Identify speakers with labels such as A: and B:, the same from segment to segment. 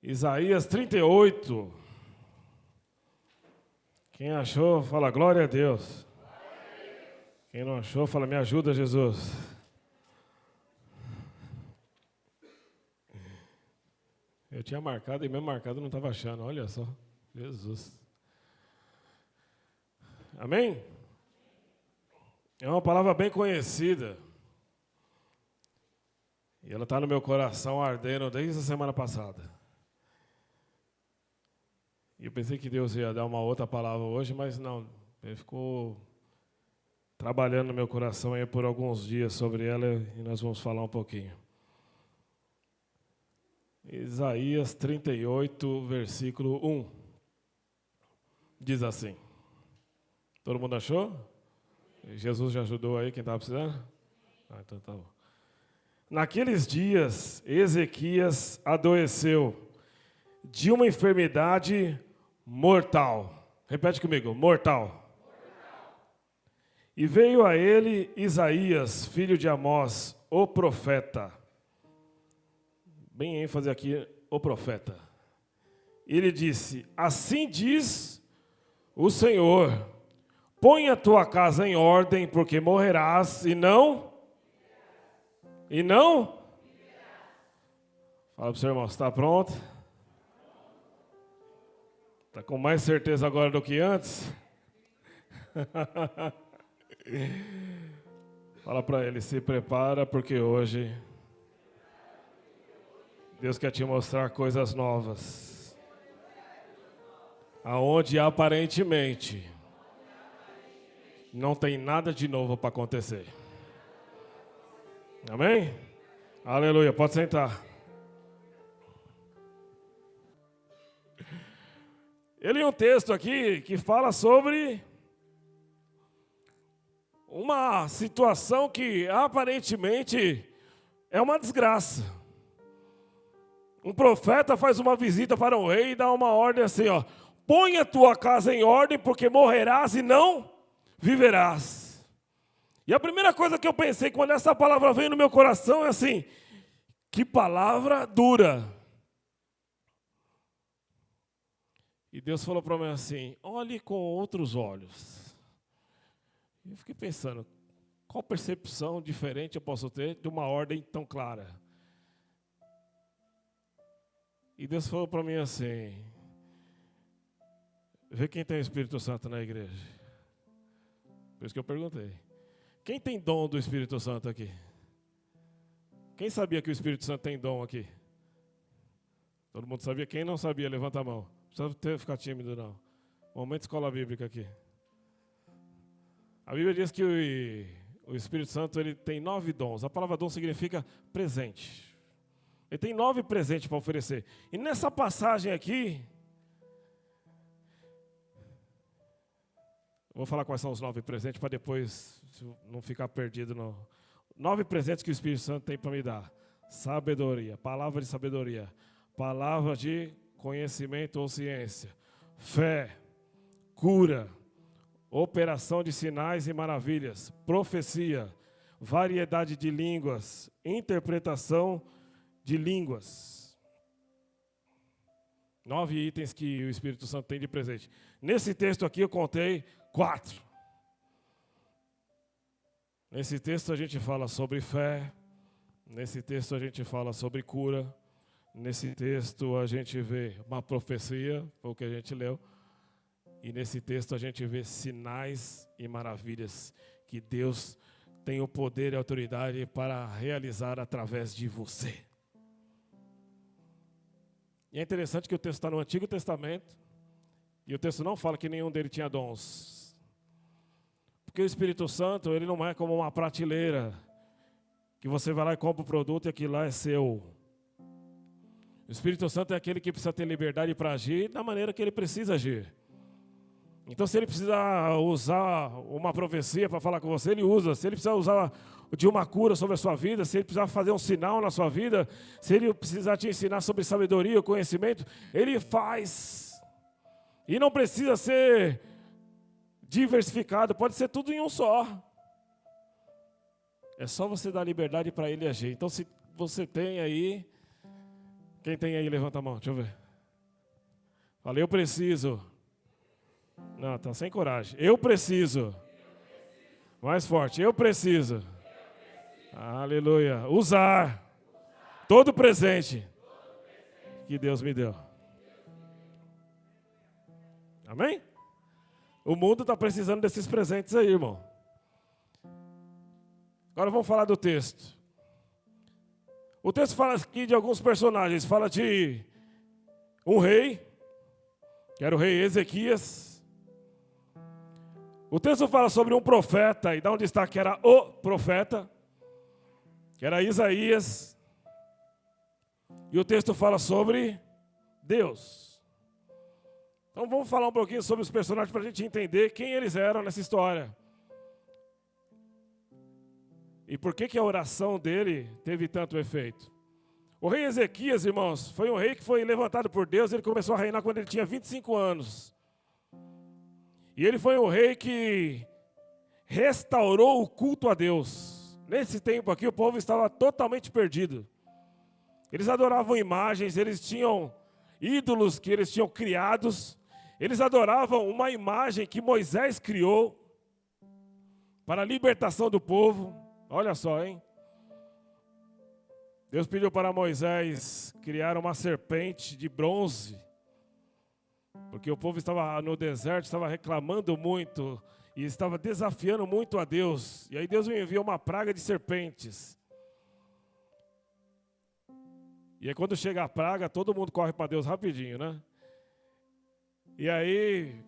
A: Isaías 38. Quem achou, fala glória a Deus. Quem não achou, fala me ajuda, Jesus. Eu tinha marcado e mesmo marcado não estava achando, olha só. Jesus. Amém? É uma palavra bem conhecida. E ela está no meu coração ardendo desde a semana passada. E eu pensei que Deus ia dar uma outra palavra hoje, mas não. Ele ficou trabalhando no meu coração aí por alguns dias sobre ela e nós vamos falar um pouquinho. Isaías 38, versículo 1. Diz assim. Todo mundo achou? Jesus já ajudou aí quem estava precisando? Então tá bom. Naqueles dias, Ezequias adoeceu de uma enfermidade mortal. Repete comigo, mortal. E veio a ele Isaías, filho de Amós, o profeta. Bem ênfase aqui, o profeta. Ele disse, assim diz o Senhor, põe a tua casa em ordem, porque morrerás e não... Fala para o seu irmão, está pronto? Está com mais certeza agora do que antes? Fala para ele, se prepara, porque hoje Deus quer te mostrar coisas novas. Aonde aparentemente não tem nada de novo para acontecer. Amém? Aleluia, pode sentar. Eu li um texto aqui que fala sobre uma situação que aparentemente é uma desgraça. Um profeta faz uma visita para um rei e dá uma ordem assim, ó. Põe a tua casa em ordem, porque morrerás e não viverás. E a primeira coisa que eu pensei quando essa palavra veio no meu coração é assim, que palavra dura. E Deus falou para mim assim, olhe com outros olhos. Eu fiquei pensando, qual percepção diferente eu posso ter de uma ordem tão clara? E Deus falou para mim assim, vê quem tem o Espírito Santo na igreja. Por isso que eu perguntei. Quem tem dom do Espírito Santo aqui? Quem sabia que o Espírito Santo tem dom aqui? Todo mundo sabia? Quem não sabia, levanta a mão. Não precisa ficar tímido, não. Momento de escola bíblica aqui. A Bíblia diz que o Espírito Santo ele tem 9 dons. A palavra dom significa presente. Ele tem 9 presentes para oferecer. E nessa passagem aqui, vou falar quais são os 9 presentes para depois não ficar perdido. Não. 9 presentes que o Espírito Santo tem para me dar. Sabedoria, palavra de sabedoria, palavra de conhecimento ou ciência, fé, cura, operação de sinais e maravilhas, profecia, variedade de línguas, interpretação de línguas. 9 itens que o Espírito Santo tem de presente. Nesse texto aqui eu contei 4. Nesse texto a gente fala sobre fé, nesse texto a gente fala sobre cura, nesse texto a gente vê uma profecia, foi o que a gente leu, e nesse texto a gente vê sinais e maravilhas que Deus tem o poder e a autoridade para realizar através de você. E é interessante que o texto está no Antigo Testamento, e o texto não fala que nenhum deles tinha dons. Porque o Espírito Santo, ele não é como uma prateleira, que você vai lá e compra o produto e aquilo lá é seu. O Espírito Santo é aquele que precisa ter liberdade para agir da maneira que ele precisa agir. Então, se ele precisa usar uma profecia para falar com você, ele usa. Se ele precisar usar de uma cura sobre a sua vida, se ele precisar fazer um sinal na sua vida, se ele precisar te ensinar sobre sabedoria, conhecimento, ele faz. E não precisa ser diversificado, pode ser tudo em um só. É só você dar liberdade para ele agir. Então, se você tem aí... Quem tem aí, levanta a mão, deixa eu ver. Fala, eu preciso. Não, tá sem coragem. Eu preciso. Mais forte, eu preciso. Aleluia. Usar todo presente que Deus me deu. Amém? O mundo está precisando desses presentes aí, irmão. Agora vamos falar do texto. O texto fala aqui de alguns personagens. Fala de um rei, que era o rei Ezequias. O texto fala sobre um profeta, e dá um destaque que era o profeta, que era Isaías. E o texto fala sobre Deus. Então vamos falar um pouquinho sobre os personagens para a gente entender quem eles eram nessa história. E por que a oração dele teve tanto efeito? O rei Ezequias, irmãos, foi um rei que foi levantado por Deus. Ele começou a reinar quando ele tinha 25 anos. E ele foi um rei que restaurou o culto a Deus. Nesse tempo aqui o povo estava totalmente perdido. Eles adoravam imagens, eles tinham ídolos que eles tinham criados. Eles adoravam uma imagem que Moisés criou para a libertação do povo. Olha só, hein? Deus pediu para Moisés criar uma serpente de bronze, porque o povo estava no deserto, estava reclamando muito e estava desafiando muito a Deus. E aí Deus me enviou uma praga de serpentes. E aí quando chega a praga, todo mundo corre para Deus rapidinho, né? E aí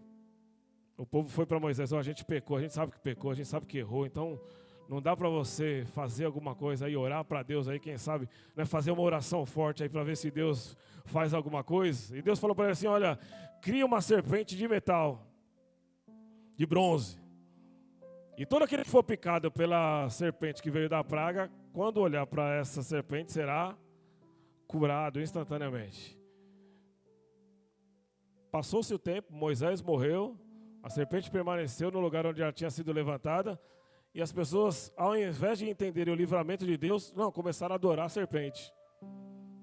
A: o povo foi para Moisés: a gente pecou, a gente sabe que pecou, a gente sabe que errou, então não dá para você fazer alguma coisa aí, orar para Deus aí, quem sabe, né, fazer uma oração forte aí para ver se Deus faz alguma coisa. E Deus falou para ele assim: olha, cria uma serpente de metal, de bronze. E todo aquele que for picado pela serpente que veio da praga, quando olhar para essa serpente, será curado instantaneamente. Passou-se o tempo, Moisés morreu, a serpente permaneceu no lugar onde ela tinha sido levantada. E as pessoas, ao invés de entenderem o livramento de Deus, não, começaram a adorar a serpente.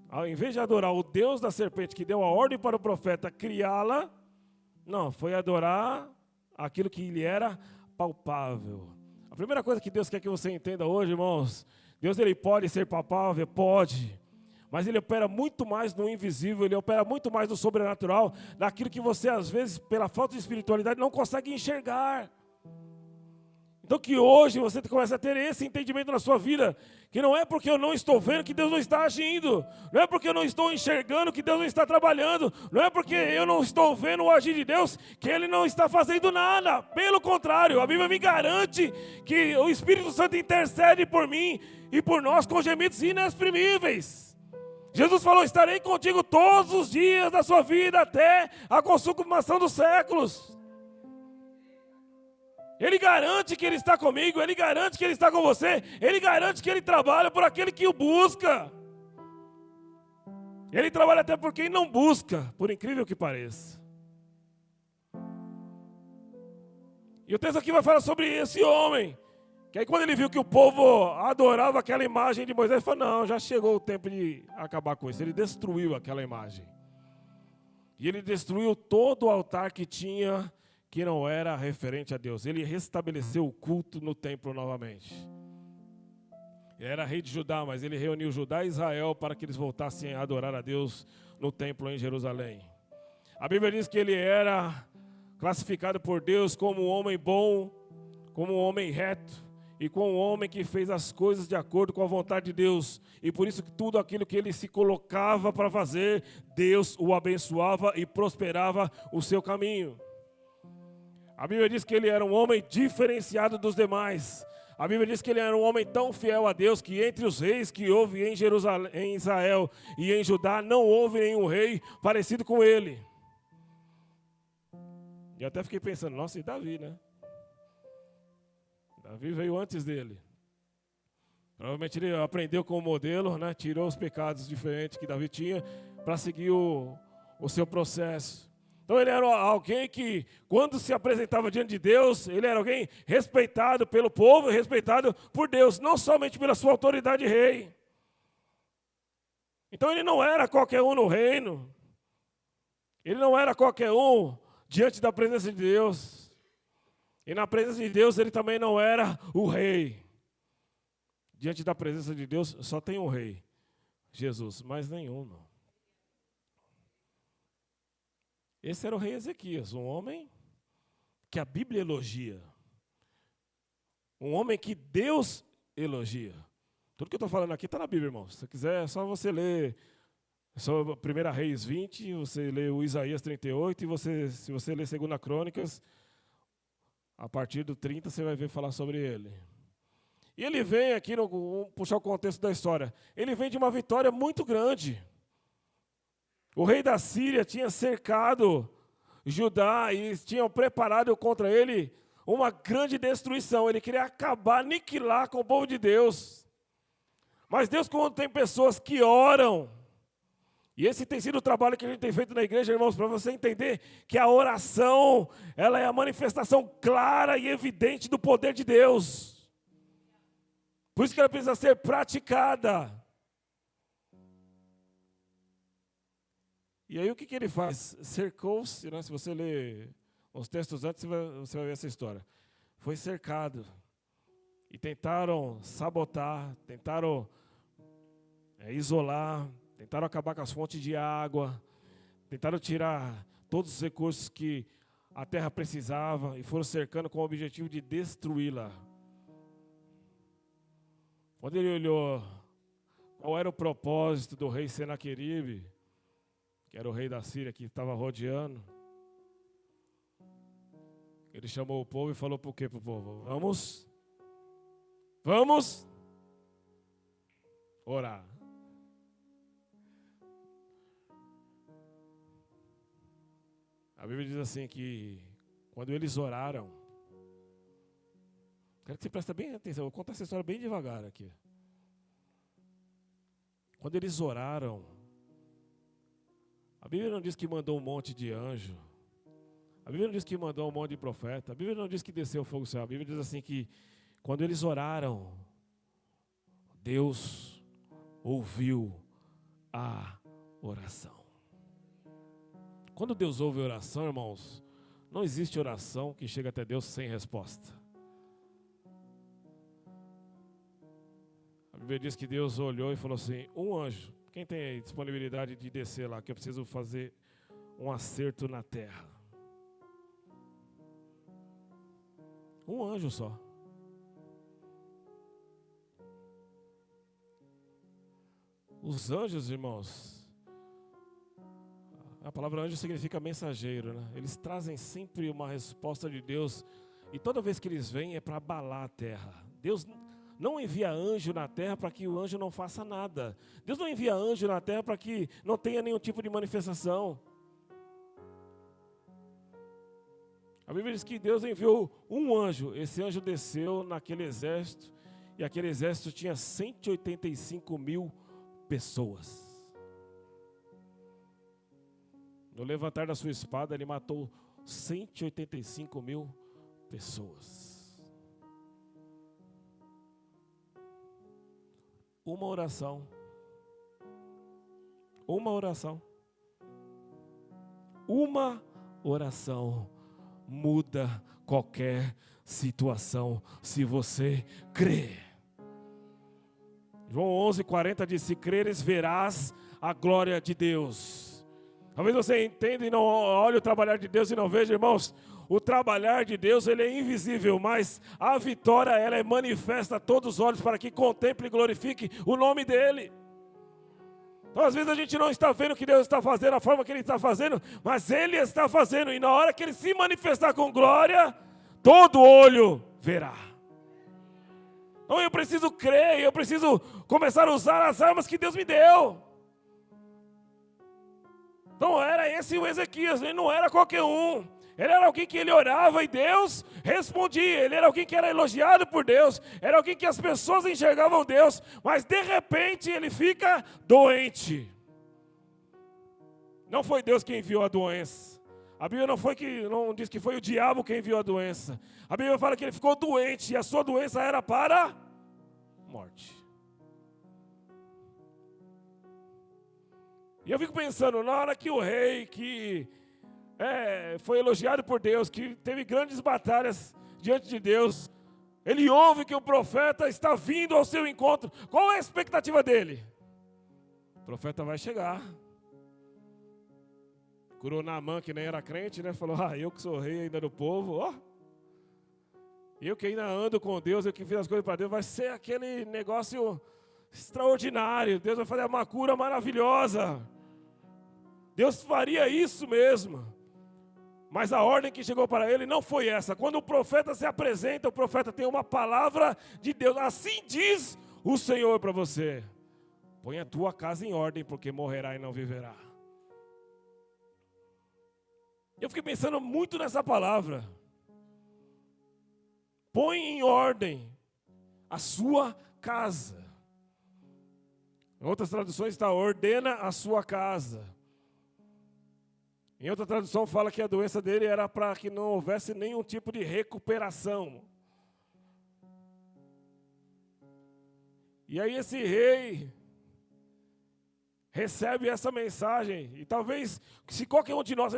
A: Ao invés de adorar o Deus da serpente, que deu a ordem para o profeta criá-la, não, foi adorar aquilo que lhe era palpável. A primeira coisa que Deus quer que você entenda hoje, irmãos, Deus ele pode ser palpável, pode, mas ele opera muito mais no invisível, ele opera muito mais no sobrenatural, naquilo que você, às vezes, pela falta de espiritualidade, não consegue enxergar. Então que hoje você comece a ter esse entendimento na sua vida, que não é porque eu não estou vendo que Deus não está agindo, não é porque eu não estou enxergando que Deus não está trabalhando, não é porque eu não estou vendo o agir de Deus que Ele não está fazendo nada. Pelo contrário, a Bíblia me garante que o Espírito Santo intercede por mim e por nós com gemidos inexprimíveis. Jesus falou: estarei contigo todos os dias da sua vida até a consumação dos séculos. Ele garante que Ele está comigo, Ele garante que Ele está com você, Ele garante que Ele trabalha por aquele que o busca. Ele trabalha até por quem não busca, por incrível que pareça. E o texto aqui vai falar sobre esse homem, que aí quando ele viu que o povo adorava aquela imagem de Moisés, ele falou: não, já chegou o tempo de acabar com isso. Ele destruiu aquela imagem. E ele destruiu todo o altar que tinha, que não era referente a Deus. Ele restabeleceu o culto no templo novamente. Ele era rei de Judá, mas ele reuniu Judá e Israel para que eles voltassem a adorar a Deus no templo em Jerusalém. A Bíblia diz que ele era classificado por Deus como um homem bom, como um homem reto e como um homem que fez as coisas de acordo com a vontade de Deus. E por isso que tudo aquilo que ele se colocava para fazer, Deus o abençoava e prosperava o seu caminho. A Bíblia diz que ele era um homem diferenciado dos demais. A Bíblia diz que ele era um homem tão fiel a Deus que entre os reis que houve em Jerusalém, em Israel e em Judá, não houve nenhum rei parecido com ele. E até fiquei pensando: nossa, e Davi, né? Davi veio antes dele. Provavelmente ele aprendeu com o modelo, né? Tirou os pecados diferentes que Davi tinha para seguir o seu processo. Então ele era alguém que, quando se apresentava diante de Deus, ele era alguém respeitado pelo povo e respeitado por Deus, não somente pela sua autoridade de rei. Então ele não era qualquer um no reino. Ele não era qualquer um diante da presença de Deus. E na presença de Deus ele também não era o rei. Diante da presença de Deus só tem um rei, Jesus, mas nenhum não. Esse era o rei Ezequias, um homem que a Bíblia elogia. Um homem que Deus elogia. Tudo que eu estou falando aqui está na Bíblia, irmão. Se você quiser, é só você ler. Só 1 Reis 20, você lê o Isaías 38, e se você ler 2 Crônicas, a partir do 30 você vai ver falar sobre ele. E ele vem aqui, vamos puxar o contexto da história, ele vem de uma vitória muito grande. O rei da Síria tinha cercado Judá e tinham preparado contra ele uma grande destruição. Ele queria acabar, aniquilar com o povo de Deus. Mas Deus, quando tem pessoas que oram, e esse tem sido o trabalho que a gente tem feito na igreja, irmãos, para você entender que a oração, ela é a manifestação clara e evidente do poder de Deus. Por isso que ela precisa ser praticada. E aí o que ele faz? Cercou-se, né? Se você ler os textos antes, você vai ver essa história. Foi cercado. E tentaram sabotar, tentaram isolar, tentaram acabar com as fontes de água, tentaram tirar todos os recursos que a terra precisava e foram cercando com o objetivo de destruí-la. Quando ele olhou qual era o propósito do rei Senaqueribe, que era o rei da Síria que estava rodeando, ele chamou o povo e falou para o quê para o povo? Vamos orar. A Bíblia diz assim que quando eles oraram, quero que você preste bem atenção, eu vou contar essa história bem devagar aqui. Quando eles oraram, a Bíblia não diz que mandou um monte de anjo, a Bíblia não diz que mandou um monte de profeta, a Bíblia não diz que desceu o fogo do céu, a Bíblia diz assim que quando eles oraram, Deus ouviu a oração. Quando Deus ouve a oração, irmãos, não existe oração que chega até Deus sem resposta. A Bíblia diz que Deus olhou e falou assim, um anjo, quem tem disponibilidade de descer lá, que eu preciso fazer um acerto na terra. Um anjo só. Os anjos, irmãos, a palavra anjo significa mensageiro, né? Eles trazem sempre uma resposta de Deus. E toda vez que eles vêm é para abalar a terra. Deus não envia anjo na terra para que o anjo não faça nada. Deus não envia anjo na terra para que não tenha nenhum tipo de manifestação. A Bíblia diz que Deus enviou um anjo. Esse anjo desceu naquele exército. E aquele exército tinha 185 mil pessoas. No levantar da sua espada, ele matou 185 mil pessoas. Uma oração. Uma oração. Uma oração muda qualquer situação, se você crer. João 11:40 diz, se creres, verás a glória de Deus. Talvez você entenda e não olhe o trabalhar de Deus e não veja, irmãos, o trabalhar de Deus, ele é invisível, mas a vitória, ela é manifesta a todos os olhos para que contemple e glorifique o nome dEle. Então, às vezes a gente não está vendo o que Deus está fazendo, a forma que Ele está fazendo, mas Ele está fazendo, e na hora que Ele se manifestar com glória, todo olho verá. Então eu preciso crer, eu preciso começar a usar as armas que Deus me deu. Então era esse o Ezequias, ele não era qualquer um. Ele era alguém que ele orava e Deus respondia. Ele era alguém que era elogiado por Deus. Era alguém que as pessoas enxergavam Deus. Mas de repente ele fica doente. Não foi Deus quem enviou a doença. A Bíblia não diz que foi o diabo quem enviou a doença. A Bíblia fala que ele ficou doente e a sua doença era para morte. E eu fico pensando, na hora que o rei, que foi elogiado por Deus, que teve grandes batalhas diante de Deus, ele ouve que o profeta está vindo ao seu encontro. Qual é a expectativa dele? O profeta vai chegar. Curou Naamã, que nem era crente, né? Falou, eu que sou rei ainda do povo, eu que ainda ando com Deus, eu que fiz as coisas para Deus, vai ser aquele negócio extraordinário. Deus vai fazer uma cura maravilhosa. Deus faria isso mesmo. Mas a ordem que chegou para ele não foi essa. Quando o profeta se apresenta, o profeta tem uma palavra de Deus. Assim diz o Senhor para você: põe a tua casa em ordem, porque morrerá e não viverá. Eu fiquei pensando muito nessa palavra. Põe em ordem a sua casa. Em outras traduções está: ordena a sua casa. Em outra tradução fala que a doença dele era para que não houvesse nenhum tipo de recuperação. E aí esse rei recebe essa mensagem. E talvez, se qualquer um de nós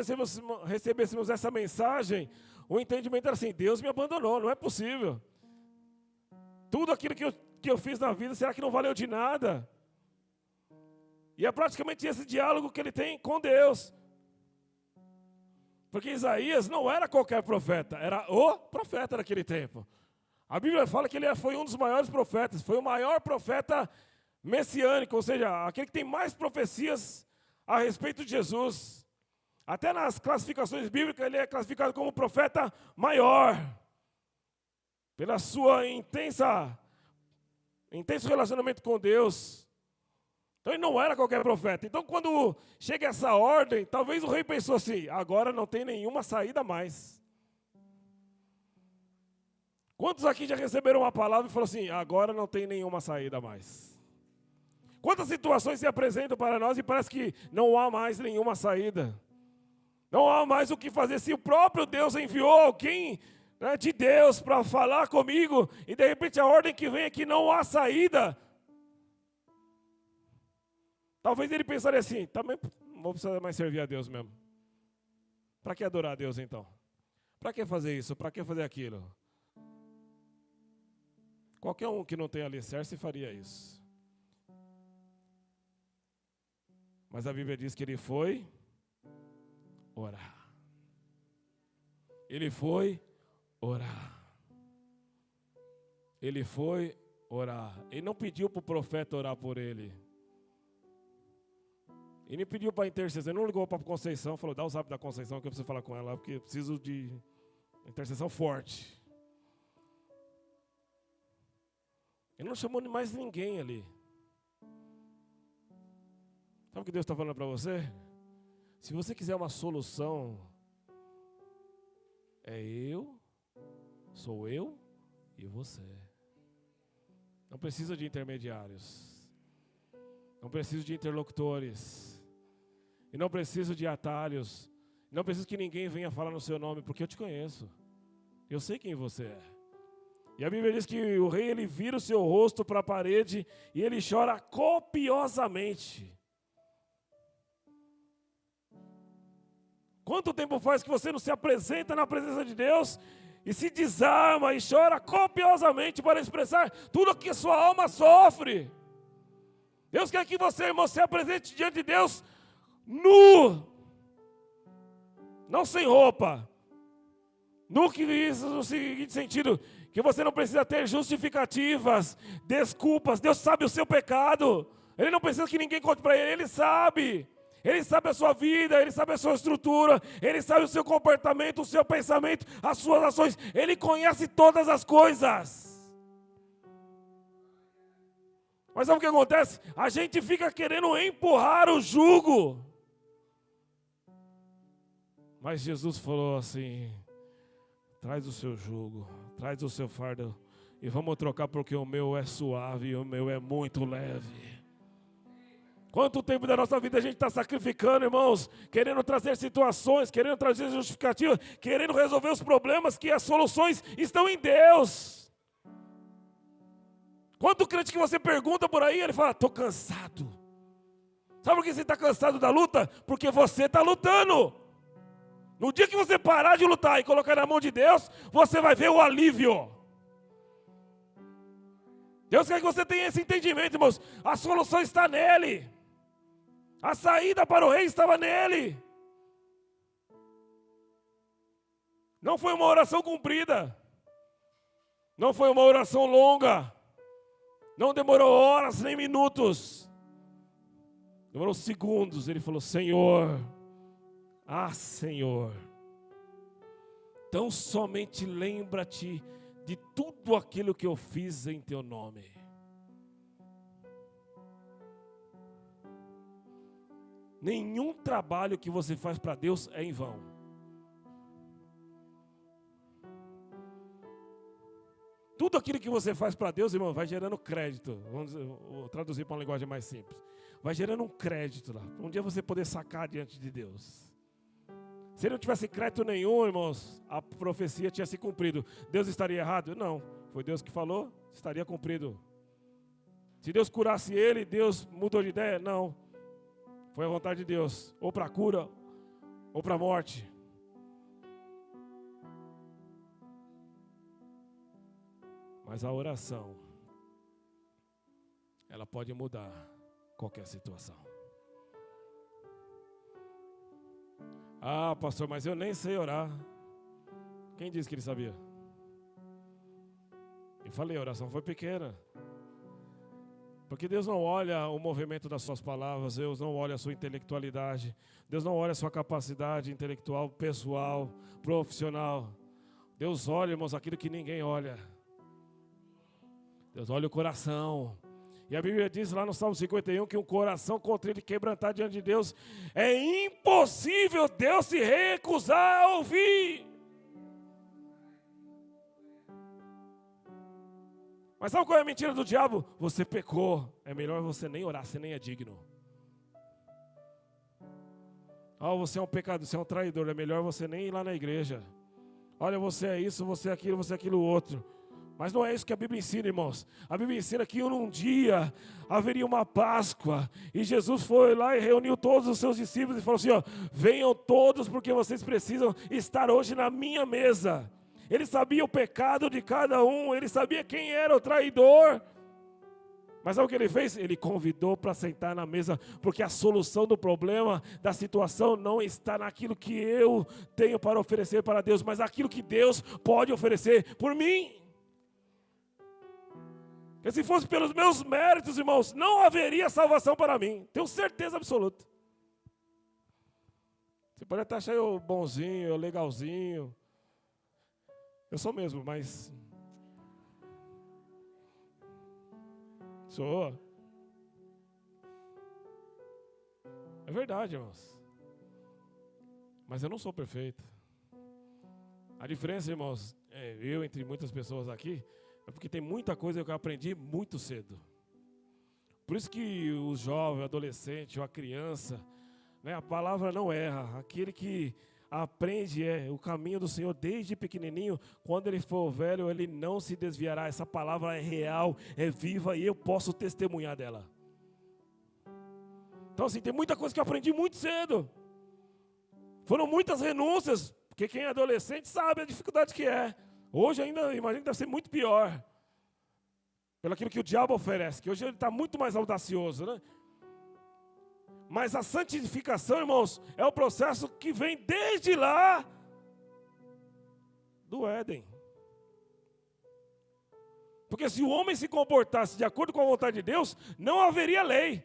A: recebêssemos essa mensagem, o entendimento era assim: Deus me abandonou, não é possível. Tudo aquilo que eu fiz na vida, será que não valeu de nada? E é praticamente esse diálogo que ele tem com Deus. Porque Isaías não era qualquer profeta, era o profeta daquele tempo. A Bíblia fala que ele foi um dos maiores profetas, foi o maior profeta messiânico, ou seja, aquele que tem mais profecias a respeito de Jesus. Até nas classificações bíblicas ele é classificado como profeta maior, pela sua intenso relacionamento com Deus. Então ele não era qualquer profeta. Então quando chega essa ordem, talvez o rei pensou assim: agora não tem nenhuma saída mais. Quantos aqui já receberam uma palavra e falaram assim: agora não tem nenhuma saída mais? Quantas situações se apresentam para nós e parece que não há mais nenhuma saída? Não há mais o que fazer. Se o próprio Deus enviou alguém, né, de Deus para falar comigo, e de repente a ordem que vem é que não há saída. Talvez ele pensaria assim: também não vou precisar mais servir a Deus mesmo. Para que adorar a Deus então? Para que fazer isso? Para que fazer aquilo? Qualquer um que não tem alicerce faria isso. Mas a Bíblia diz que ele foi orar. Ele foi orar. Ele foi orar. Ele não pediu para o profeta orar por ele. Ele pediu para intercessão. Ele não ligou para a Conceição, falou: dá o zap da Conceição que eu preciso falar com ela, porque eu preciso de intercessão forte. Ele não chamou mais ninguém ali. Sabe o que Deus está falando para você? Se você quiser uma solução, sou eu e você. Não precisa de intermediários. Não preciso de interlocutores. E não preciso de atalhos. Não preciso que ninguém venha falar no seu nome, porque eu te conheço. Eu sei quem você é. E a Bíblia diz que o rei, ele vira o seu rosto para a parede e ele chora copiosamente. Quanto tempo faz que você não se apresenta na presença de Deus e se desarma e chora copiosamente para expressar tudo o que sua alma sofre? Deus quer que você, irmão, se apresente diante de Deus nu, não sem roupa. Nu que isso no seguinte sentido, que você não precisa ter justificativas, desculpas. Deus sabe o seu pecado. Ele não precisa que ninguém conte para ele, ele sabe. Ele sabe a sua vida, ele sabe a sua estrutura, ele sabe o seu comportamento, o seu pensamento, as suas ações. Ele conhece todas as coisas. Mas sabe o que acontece? A gente fica querendo empurrar o jugo. Mas Jesus falou assim: traz o seu jugo, traz o seu fardo e vamos trocar, porque o meu é suave e o meu é muito leve. Quanto tempo da nossa vida a gente está sacrificando, irmãos, querendo trazer situações, querendo trazer justificativas, querendo resolver os problemas, que as soluções estão em Deus. Quanto crente que você pergunta por aí, ele fala: estou cansado. Sabe por que você está cansado da luta? Porque você está lutando. No dia que você parar de lutar e colocar na mão de Deus, você vai ver o alívio. Deus quer que você tenha esse entendimento, irmãos. A solução está nele. A saída para o rei estava nele. Não foi uma oração cumprida. Não foi uma oração longa. Não demorou horas nem minutos. Demorou segundos. Ele falou: Senhor, Senhor, tão somente lembra-te de tudo aquilo que eu fiz em teu nome. Nenhum trabalho que você faz para Deus é em vão. Tudo aquilo que você faz para Deus, irmão, vai gerando crédito. Vou traduzir para uma linguagem mais simples. Vai gerando um crédito lá. Um dia você poder sacar diante de Deus. Se ele não tivesse crédito nenhum, irmãos, a profecia tinha se cumprido. Deus estaria errado? Não. Foi Deus que falou, estaria cumprido. Se Deus curasse ele, Deus mudou de ideia? Não. Foi a vontade de Deus. Ou para a cura, ou para a morte. Mas a oração, ela pode mudar qualquer situação. Ah, pastor, mas eu nem sei orar. Quem disse que ele sabia? Eu falei, a oração foi pequena. Porque Deus não olha o movimento das suas palavras, Deus não olha a sua intelectualidade, Deus não olha a sua capacidade intelectual, pessoal, profissional. Deus olha, irmãos, aquilo que ninguém olha. Deus olha o coração. E a Bíblia diz lá no Salmo 51 que um coração contrito e quebrantado diante de Deus, é impossível Deus se recusar a ouvir. Mas sabe qual é a mentira do diabo? Você pecou, é melhor você nem orar, você nem é digno. Você é um pecador, você é um traidor, é melhor você nem ir lá na igreja. Olha, você é isso, você é aquilo outro. Mas não é isso que a Bíblia ensina, irmãos. A Bíblia ensina que num dia haveria uma Páscoa. E Jesus foi lá e reuniu todos os seus discípulos e falou assim, venham todos porque vocês precisam estar hoje na minha mesa. Ele sabia o pecado de cada um, ele sabia quem era o traidor. Mas sabe o que ele fez? Ele convidou para sentar na mesa, porque a solução do problema, da situação, não está naquilo que eu tenho para oferecer para Deus, mas naquilo que Deus pode oferecer por mim. Porque se fosse pelos meus méritos, irmãos, não haveria salvação para mim. Tenho certeza absoluta. Você pode até achar eu bonzinho, eu legalzinho. Eu sou mesmo, mas... Sou. É verdade, irmãos. Mas eu não sou perfeito. A diferença, irmãos, eu entre muitas pessoas aqui... É porque tem muita coisa que eu aprendi muito cedo. Por isso que o jovem, o adolescente, ou a criança, né, a palavra não erra. Aquele que aprende o caminho do Senhor desde pequenininho, quando ele for velho, ele não se desviará. Essa palavra é real, é viva e eu posso testemunhar dela. Então assim, tem muita coisa que eu aprendi muito cedo. Foram muitas renúncias, porque quem é adolescente sabe a dificuldade que é. Hoje ainda, imagino que deve ser muito pior. Pelo aquilo que o diabo oferece, que hoje ele está muito mais audacioso, né? Mas a santificação, irmãos, é o processo que vem desde lá do Éden. Porque se o homem se comportasse de acordo com a vontade de Deus, não haveria lei.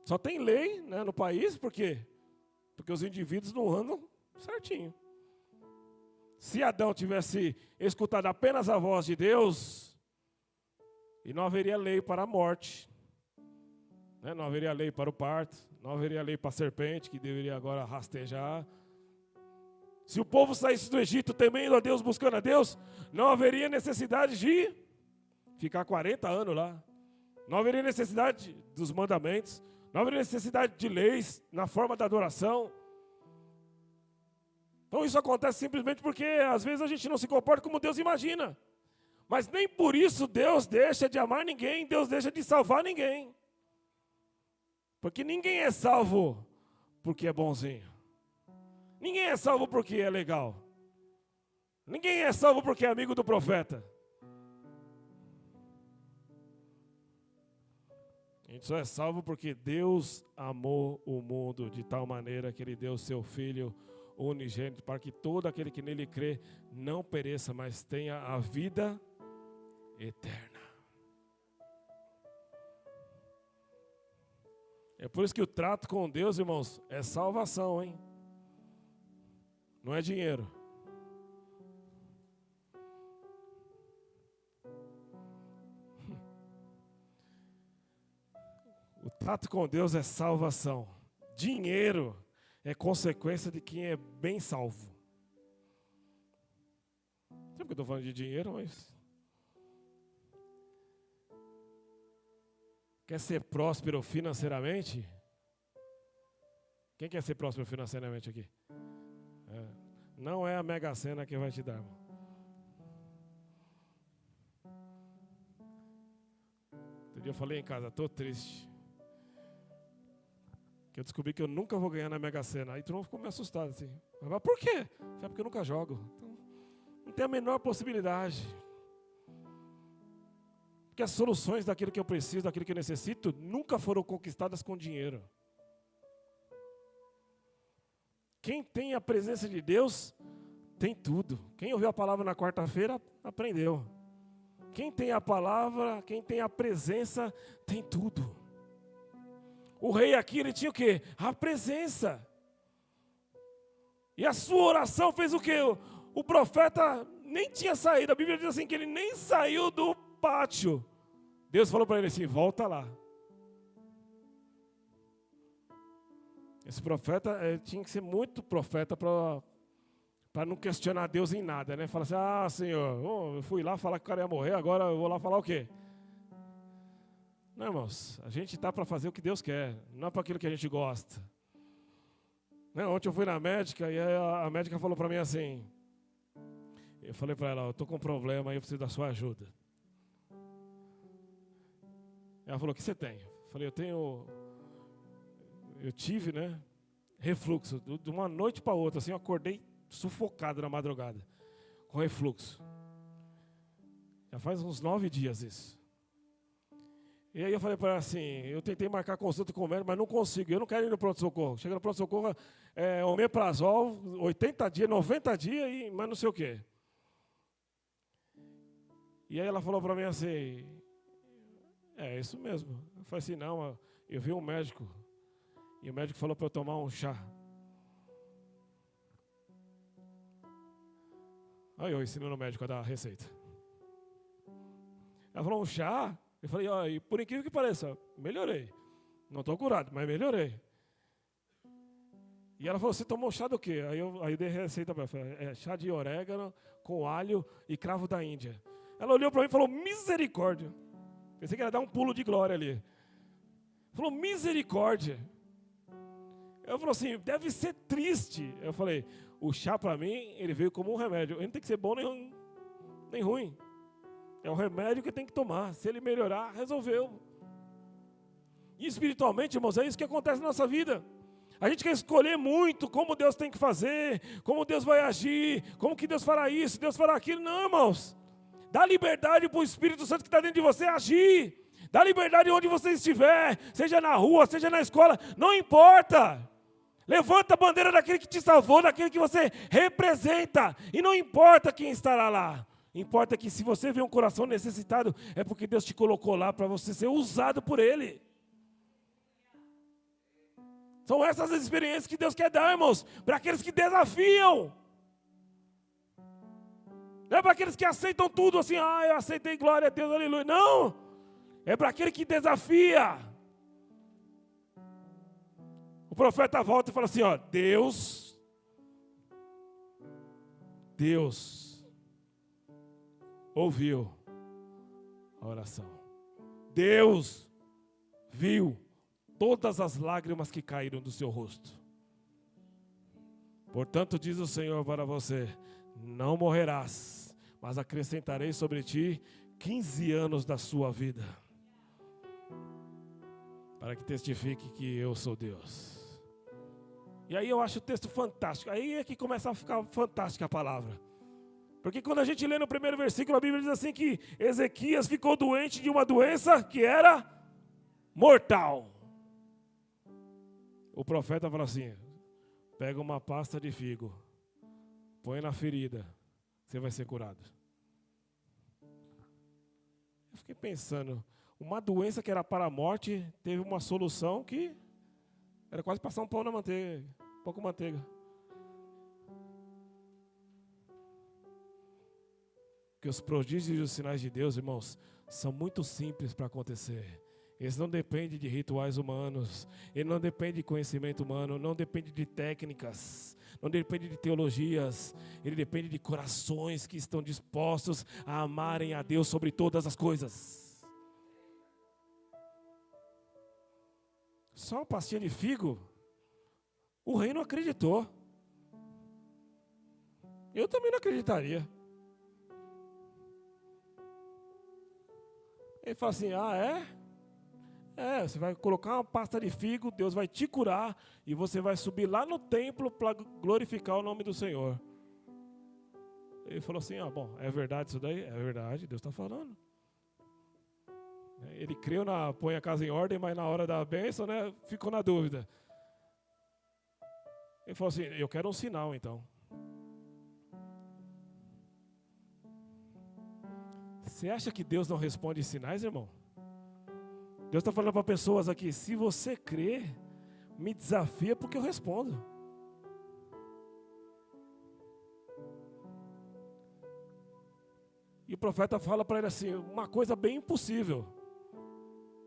A: Só tem lei, né, no país, por quê? Porque os indivíduos não andam certinho. Se Adão tivesse escutado apenas a voz de Deus, e não haveria lei para a morte, né? Não haveria lei para o parto, não haveria lei para a serpente, que deveria agora rastejar. Se o povo saísse do Egito temendo a Deus, buscando a Deus, não haveria necessidade de ficar 40 anos lá. Não haveria necessidade dos mandamentos. Não haveria necessidade de leis na forma da adoração. Então isso acontece simplesmente porque às vezes a gente não se comporta como Deus imagina. Mas nem por isso Deus deixa de amar ninguém, Deus deixa de salvar ninguém. Porque ninguém é salvo porque é bonzinho. Ninguém é salvo porque é legal. Ninguém é salvo porque é amigo do profeta. A gente só é salvo porque Deus amou o mundo de tal maneira que Ele deu seu Filho unigênito para que todo aquele que nele crê não pereça, mas tenha a vida eterna. É por isso que o trato com Deus, irmãos, é salvação, hein? Não é dinheiro. O trato com Deus é salvação. Dinheiro é consequência de quem é bem salvo. Não sei porque eu estou falando de dinheiro, mas... Quer ser próspero financeiramente? Quem quer ser próspero financeiramente aqui? Não é a Mega Sena que vai te dar, irmão. Outro dia eu falei em casa, estou triste. Que eu descobri que eu nunca vou ganhar na Mega Sena. Aí todo mundo ficou meio assustado assim. Mas por quê? É porque eu nunca jogo. Então, não tem a menor possibilidade. Porque as soluções daquilo que eu preciso, daquilo que eu necessito, nunca foram conquistadas com dinheiro. Quem tem a presença de Deus, tem tudo. Quem ouviu a palavra na quarta-feira, aprendeu. Quem tem a palavra, quem tem a presença, tem tudo. O rei aqui, ele tinha o quê? A presença. E a sua oração fez o quê? O profeta nem tinha saído. A Bíblia diz assim, que ele nem saiu do pátio. Deus falou para ele assim, volta lá. Esse profeta tinha que ser muito profeta para não questionar Deus em nada, né? Fala assim, Senhor, eu fui lá falar que o cara ia morrer, agora eu vou lá falar o quê? Não, irmãos, a gente está para fazer o que Deus quer, não é para aquilo que a gente gosta. Né? Ontem eu fui na médica e a médica falou para mim assim, eu falei para ela, eu estou com um problema aí, eu preciso da sua ajuda. Ela falou, o que você tem? Eu falei, eu tive, né, refluxo, de uma noite para outra, assim, eu acordei sufocado na madrugada, com refluxo. Já faz uns 9 dias isso. E aí eu falei para ela assim, eu tentei marcar consulta com o médico, mas não consigo, eu não quero ir no pronto-socorro. Chega no pronto-socorro, omeprazol, 80 dias, 90 dias, mas não sei o quê. E aí ela falou para mim assim, é isso mesmo. Eu falei assim, não, eu vi um médico, e o médico falou para eu tomar um chá. Aí eu ensinando o médico a dar a receita. Ela falou, um chá? Eu falei, e por incrível que pareça, melhorei. Não estou curado, mas melhorei. E ela falou, você tomou chá do quê? Aí eu dei a receita para ela, falei, chá de orégano com alho e cravo da Índia. Ela olhou para mim e falou, misericórdia. Pensei que ia dar um pulo de glória ali. Falou, misericórdia. Eu falei assim, deve ser triste. Eu falei, o chá para mim, ele veio como um remédio. Ele não tem que ser bom nem ruim. É o remédio que tem que tomar. Se ele melhorar, resolveu. E espiritualmente, irmãos, é isso que acontece na nossa vida. A gente quer escolher muito como Deus tem que fazer, como Deus vai agir, como que Deus fará isso, Deus fará aquilo. Não, irmãos. Dá liberdade para o Espírito Santo que está dentro de você agir. Dá liberdade onde você estiver, seja na rua, seja na escola, não importa. Levanta a bandeira daquele que te salvou, daquele que você representa. E não importa quem estará lá. Importa que se você vê um coração necessitado, é porque Deus te colocou lá para você ser usado por Ele. São essas as experiências que Deus quer dar, irmãos, para aqueles que desafiam. Não é para aqueles que aceitam tudo assim, eu aceitei, glória a Deus, aleluia. Não, é para aquele que desafia. O profeta volta e fala assim, Deus ouviu a oração. Deus viu todas as lágrimas que caíram do seu rosto. Portanto, diz o Senhor para você, não morrerás, mas acrescentarei sobre ti 15 anos da sua vida, para que testifique que eu sou Deus. E aí eu acho o texto fantástico. Aí é que começa a ficar fantástica a palavra. Porque quando a gente lê no primeiro versículo, a Bíblia diz assim que Ezequias ficou doente de uma doença que era mortal. O profeta fala assim: pega uma pasta de figo, põe na ferida, você vai ser curado. Eu fiquei pensando, uma doença que era para a morte, teve uma solução que era quase passar um pão na manteiga, um pouco de manteiga. Porque os prodígios e os sinais de Deus, irmãos, são muito simples para acontecer. Eles não dependem de rituais humanos, ele não depende de conhecimento humano, não depende de técnicas, não depende de teologias, ele depende de corações que estão dispostos a amarem a Deus sobre todas as coisas. Só uma pastinha de figo, o rei não acreditou. Eu também não acreditaria. Ele fala assim: ah, é? Você vai colocar uma pasta de figo, Deus vai te curar e você vai subir lá no templo para glorificar o nome do Senhor. Ele falou assim: bom, é verdade isso daí? É verdade, Deus está falando. Ele creu põe a casa em ordem, mas na hora da bênção, né, ficou na dúvida. Ele falou assim: eu quero um sinal então. Você acha que Deus não responde em sinais, irmão? Deus está falando para pessoas aqui: se você crê, me desafia porque eu respondo. E o profeta fala para ele assim, uma coisa bem impossível.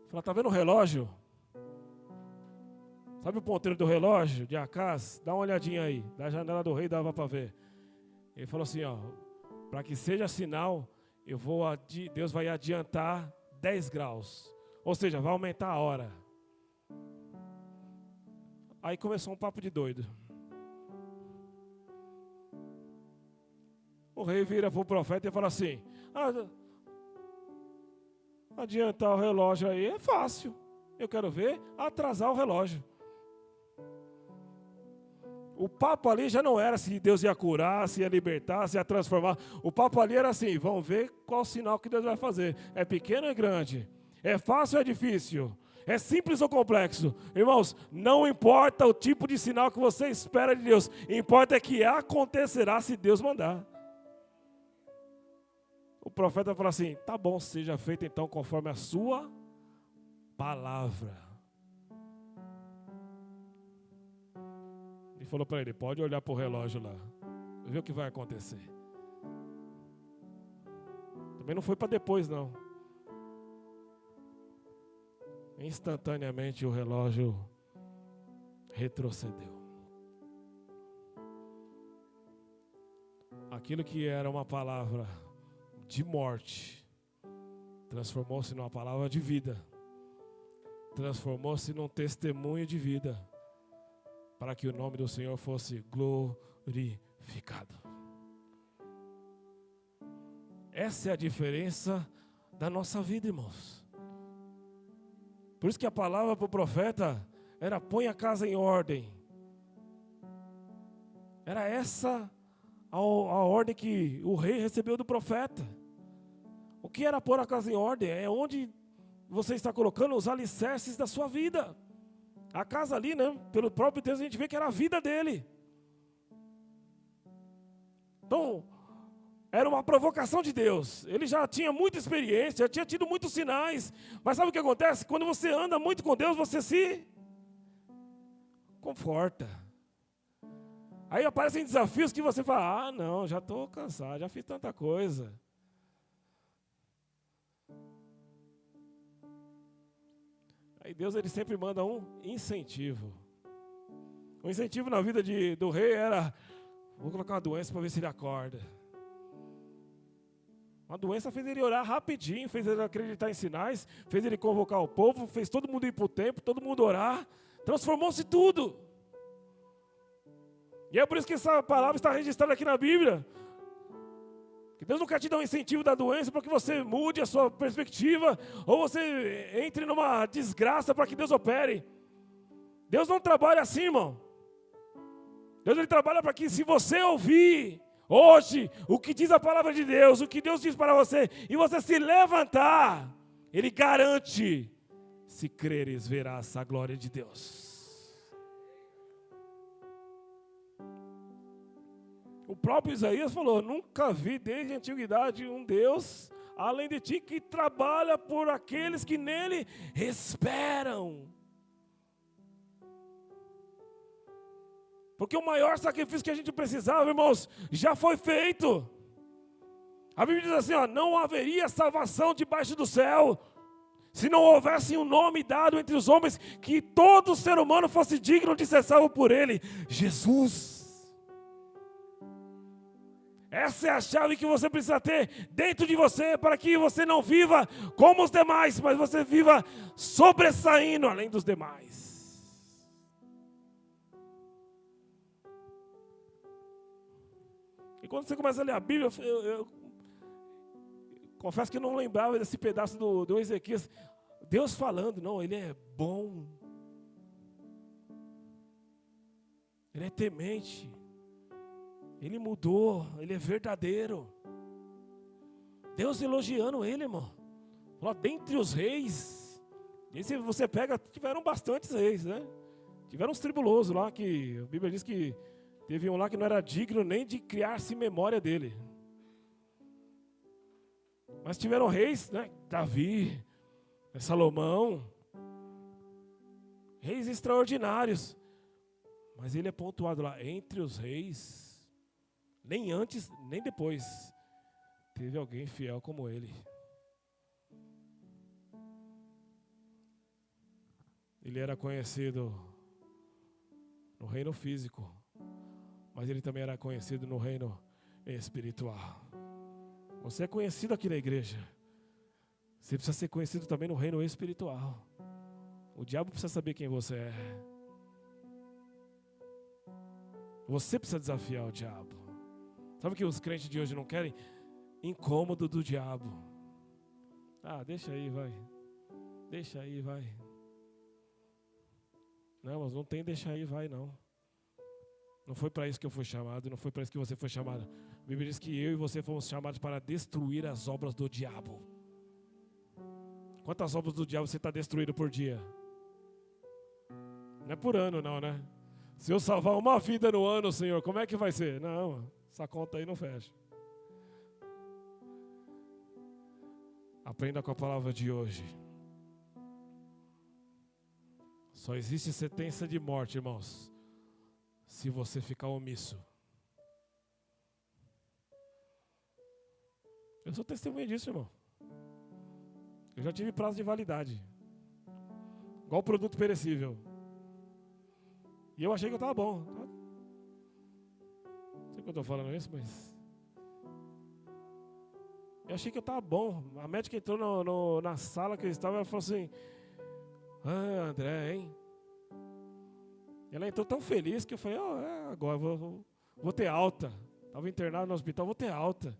A: Fala: está vendo o relógio? Sabe o ponteiro do relógio de Acás? Dá uma olhadinha aí. Da janela do rei dava para ver. Ele falou assim, para que seja sinal, Deus vai adiantar 10 graus. Ou seja, vai aumentar a hora. Aí começou um papo de doido. O rei vira para o profeta e fala assim: adiantar o relógio aí é fácil. Eu quero ver atrasar o relógio. O papo ali já não era se Deus ia curar, se ia libertar, se ia transformar. O papo ali era assim: vamos ver qual sinal que Deus vai fazer. É pequeno ou é grande? É fácil ou é difícil? É simples ou complexo? Irmãos, não importa o tipo de sinal que você espera de Deus. Importa é que acontecerá se Deus mandar. O profeta fala assim: tá bom, seja feito então conforme a sua palavra. E falou para ele: pode olhar para o relógio lá, ver o que vai acontecer. Também não foi para depois não. Instantaneamente o relógio retrocedeu. Aquilo que era uma palavra de morte transformou-se numa palavra de vida. Transformou-se num testemunho de vida, para que o nome do Senhor fosse glorificado. Essa é a diferença da nossa vida, irmãos. Por isso que a palavra para o profeta era: põe a casa em ordem. Era essa a ordem que o rei recebeu do profeta. O que era pôr a casa em ordem? É onde você está colocando os alicerces da sua vida. A casa ali, né, pelo próprio Deus, a gente vê que era a vida dele. Então, era uma provocação de Deus. Ele já tinha muita experiência, já tinha tido muitos sinais. Mas sabe o que acontece? Quando você anda muito com Deus, você se conforta. Aí aparecem desafios que você fala: não, já estou cansado, já fiz tanta coisa. Aí Deus, ele sempre manda um incentivo. O incentivo na vida do rei era: vou colocar uma doença para ver se ele acorda. Uma doença fez ele orar rapidinho, fez ele acreditar em sinais, fez ele convocar o povo, fez todo mundo ir para o templo, todo mundo orar, transformou-se tudo. E é por isso que essa palavra está registrada aqui na Bíblia. Que Deus não quer te dar um incentivo da doença para que você mude a sua perspectiva, ou você entre numa desgraça para que Deus opere. Deus não trabalha assim, irmão. Deus ele trabalha para que, se você ouvir hoje o que diz a palavra de Deus, o que Deus diz para você, e você se levantar, Ele garante: se creres, verás a glória de Deus. O próprio Isaías falou: nunca vi desde a antiguidade um Deus além de ti que trabalha por aqueles que nele esperam. Porque o maior sacrifício que a gente precisava, irmãos, já foi feito. A Bíblia diz assim, ó: não haveria salvação debaixo do céu, se não houvesse um nome dado entre os homens, que todo ser humano fosse digno de ser salvo por ele: Jesus. Essa é a chave que você precisa ter dentro de você, para que você não viva como os demais, mas você viva sobressaindo além dos demais. E quando você começa a ler a Bíblia, eu confesso que eu não lembrava desse pedaço do Ezequias. Deus falando: não, Ele é bom, Ele é temente, Ele mudou, Ele é verdadeiro. Deus elogiando Ele, irmão. Falou: dentre os reis, e se você pega, tiveram bastantes reis, né? Tiveram uns tribulosos lá, que a Bíblia diz que teve um lá que não era digno nem de criar-se memória dele. Mas tiveram reis, né? Davi, Salomão, reis extraordinários. Mas ele é pontuado lá: entre os reis, nem antes, nem depois, teve alguém fiel como ele. Ele era conhecido no reino físico, mas ele também era conhecido no reino espiritual. Você é conhecido aqui na igreja, você precisa ser conhecido também no reino espiritual. O diabo precisa saber quem você é. Você precisa desafiar o diabo. Sabe o que os crentes de hoje não querem? Incômodo do diabo. Ah, deixa aí, vai. Deixa aí, vai. Não, mas não tem deixa aí, vai, não. Não foi para isso que eu fui chamado, não foi para isso que você foi chamado. A Bíblia diz que eu e você fomos chamados para destruir as obras do diabo. Quantas obras do diabo você está destruindo por dia? Não é por ano, não, né? Se eu salvar uma vida no ano, Senhor, como é que vai ser? Não, essa conta aí não fecha. Aprenda com a palavra de hoje. Só existe sentença de morte, irmãos, se você ficar omisso. Eu sou testemunha disso, irmão. Eu já tive prazo de validade, igual produto perecível. E eu achei que eu estava bom. Não sei que eu estou falando isso, mas eu achei que eu estava bom. A médica entrou na sala que eu estava e falou assim: ah, André, hein? Ela entrou tão feliz que eu falei: agora vou ter alta. Estava internado no hospital, vou ter alta.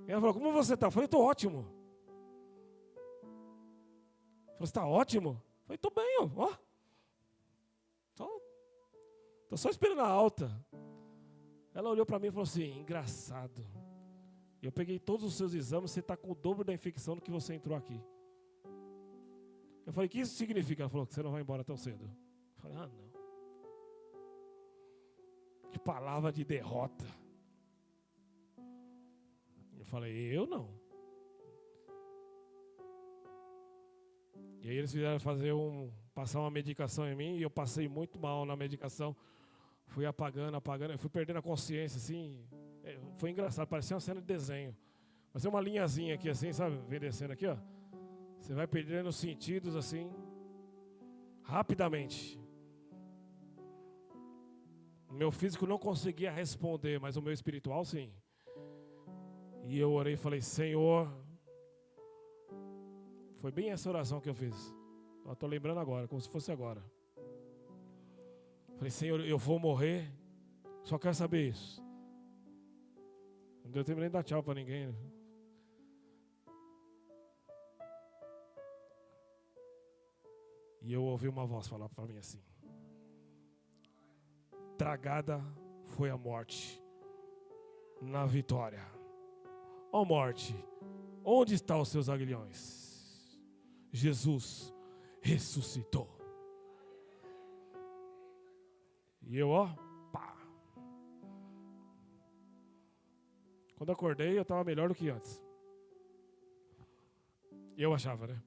A: E ela falou: como você está? Eu falei: estou ótimo. Ela falou: você está ótimo? Eu falei: estou bem, ó. Estou só esperando a alta. Ela olhou para mim e falou assim: engraçado. Eu peguei todos os seus exames, você está com o dobro da infecção do que você entrou aqui. Eu falei: o que isso significa? Ela falou: que você não vai embora tão cedo. Eu falei: não. Que palavra de derrota. Eu falei: eu não. E aí eles fizeram passar uma medicação em mim, e eu passei muito mal na medicação. Fui apagando, eu fui perdendo a consciência, assim. Foi engraçado, parecia uma cena de desenho. Mas tem uma linhazinha aqui, assim, sabe? Vem descendo aqui, ó. Você vai perdendo os sentidos, assim, rapidamente. O meu físico não conseguia responder, mas o meu espiritual, sim. E eu orei e falei: Senhor, foi bem essa oração que eu fiz. Eu estou lembrando agora, como se fosse agora. Falei: Senhor, eu vou morrer, só quero saber isso. deu tempo nem de dar tchau para ninguém. Né? E eu ouvi uma voz falar para mim assim: tragada foi a morte na vitória. Ó morte, onde estão os seus aguilhões? Jesus ressuscitou. E eu, pá. Quando acordei, eu estava melhor do que antes. Eu achava, né?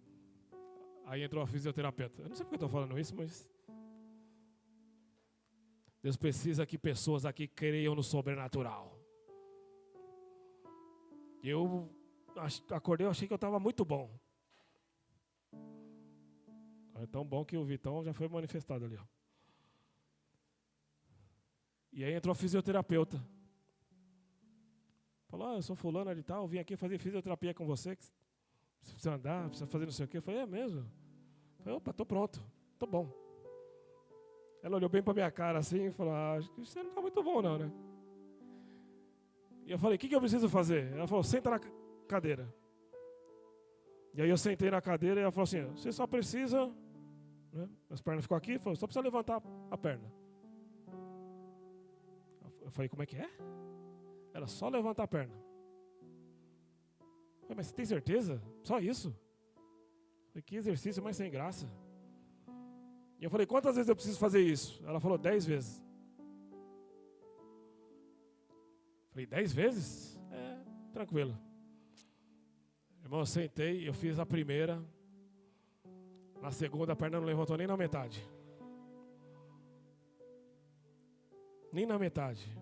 A: Aí entrou a fisioterapeuta. Eu não sei porque eu estou falando isso, mas Deus precisa que pessoas aqui creiam no sobrenatural. Eu acordei, eu achei que eu estava muito bom. É tão bom que o Vitão já foi manifestado ali. Ó. E aí entrou a fisioterapeuta. Falou, eu sou fulano de tal, vim aqui fazer fisioterapia com você. Você precisa andar, precisa fazer não sei o quê. Eu falei, é mesmo? Eu falei, opa, estou pronto, estou bom. Ela olhou bem para minha cara assim e falou, acho que você não está muito bom não, né? E eu falei, o que eu preciso fazer? Ela falou, senta na cadeira. E aí eu sentei na cadeira e ela falou assim, você só precisa, né? As pernas ficou aqui, falou, só precisa levantar a perna. Eu falei, como é que é? Ela, só levantar a perna. Eu falei, mas você tem certeza? Só isso? Eu falei, que exercício mais sem graça. E eu falei, quantas vezes eu preciso fazer isso? Ela falou, 10 vezes. Eu falei, 10 vezes? Tranquilo. Irmão, eu sentei, eu fiz a primeira. Na segunda, a perna não levantou nem na metade. Nem na metade.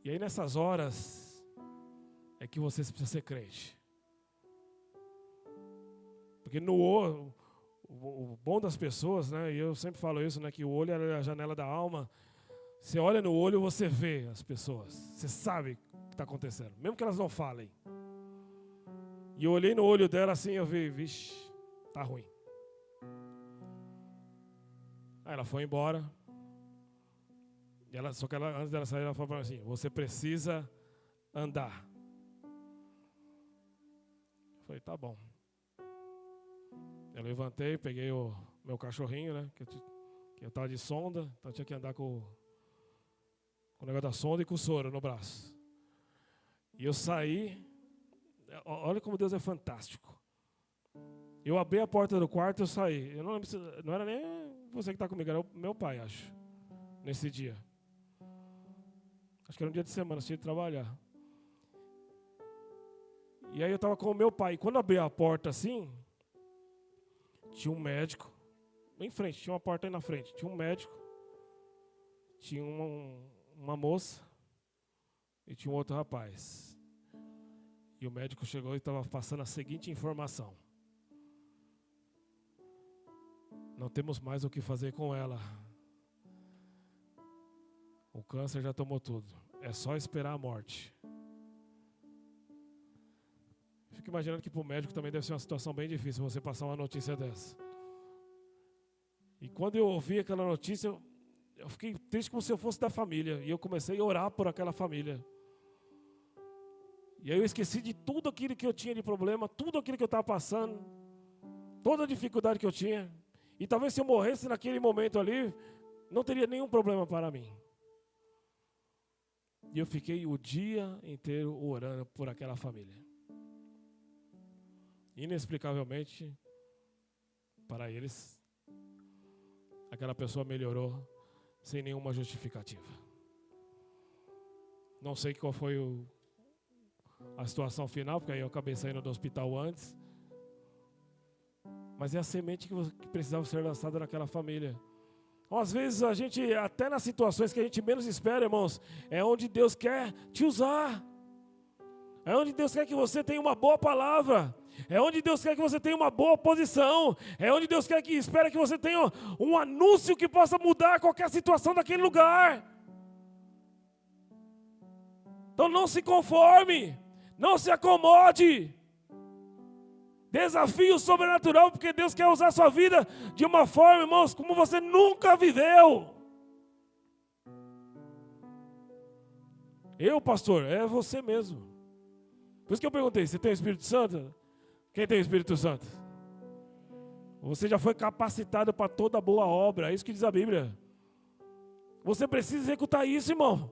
A: E aí nessas horas é que você precisa ser crente. Porque no olho, o bom das pessoas, né, e eu sempre falo isso, né, que o olho é a janela da alma. Você olha no olho, você vê as pessoas. Você sabe o que está acontecendo, mesmo que elas não falem. E eu olhei no olho dela assim, eu vi, vixe, tá ruim. Aí ela foi embora. Só que ela, antes dela sair, ela falou para mim assim, você precisa andar. Eu falei, tá bom. Eu levantei, peguei o meu cachorrinho, né? Que eu estava de sonda, então eu tinha que andar com o negócio da sonda e com o soro no braço. E eu saí, olha como Deus é fantástico. Eu abri a porta do quarto e eu saí. Eu não lembro, não era nem você que está comigo, era o meu pai, acho, nesse dia. Acho que era um dia de semana, tinha de trabalhar. E aí eu estava com o meu pai. E quando eu abri a porta assim, tinha um médico em frente, tinha uma porta aí na frente. Tinha um médico, tinha uma moça e tinha um outro rapaz. E o médico chegou e estava passando a seguinte informação: não temos mais o que fazer com ela. O câncer já tomou tudo. É só esperar a morte. Fico imaginando que para o médico também deve ser uma situação bem difícil você passar uma notícia dessa. E quando eu ouvi aquela notícia, eu fiquei triste como se eu fosse da família. E eu comecei a orar por aquela família. E aí eu esqueci de tudo aquilo que eu tinha de problema, tudo aquilo que eu estava passando, toda a dificuldade que eu tinha. E talvez se eu morresse naquele momento ali, não teria nenhum problema para mim. E eu fiquei o dia inteiro orando por aquela família. Inexplicavelmente, para eles, aquela pessoa melhorou sem nenhuma justificativa. Não sei qual foi a situação final, porque aí eu acabei saindo do hospital antes. Mas é a semente que precisava ser lançada naquela família. Às vezes a gente, até nas situações que a gente menos espera, irmãos, é onde Deus quer te usar. É onde Deus quer que você tenha uma boa palavra. É onde Deus quer que você tenha uma boa posição. É onde Deus espera que você tenha um anúncio que possa mudar qualquer situação daquele lugar. Então não se conforme. Não se acomode. Desafio sobrenatural, porque Deus quer usar a sua vida de uma forma, irmãos, como você nunca viveu. Eu, pastor, é você mesmo. Por isso que eu perguntei, você tem o Espírito Santo? Quem tem o Espírito Santo? Você já foi capacitado para toda boa obra, é isso que diz a Bíblia. Você precisa executar isso, irmão.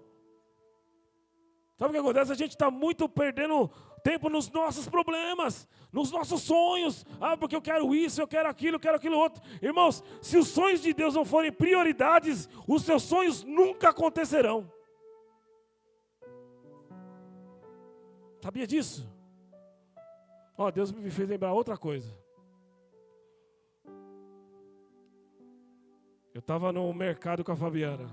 A: Sabe o que acontece? A gente está muito perdendo tempo nos nossos problemas, nos nossos sonhos. Ah, porque eu quero isso, eu quero aquilo outro. Irmãos, se os sonhos de Deus não forem prioridades, os seus sonhos nunca acontecerão. Sabia disso? Ó, Deus me fez lembrar outra coisa. Eu estava no mercado com a Fabiana.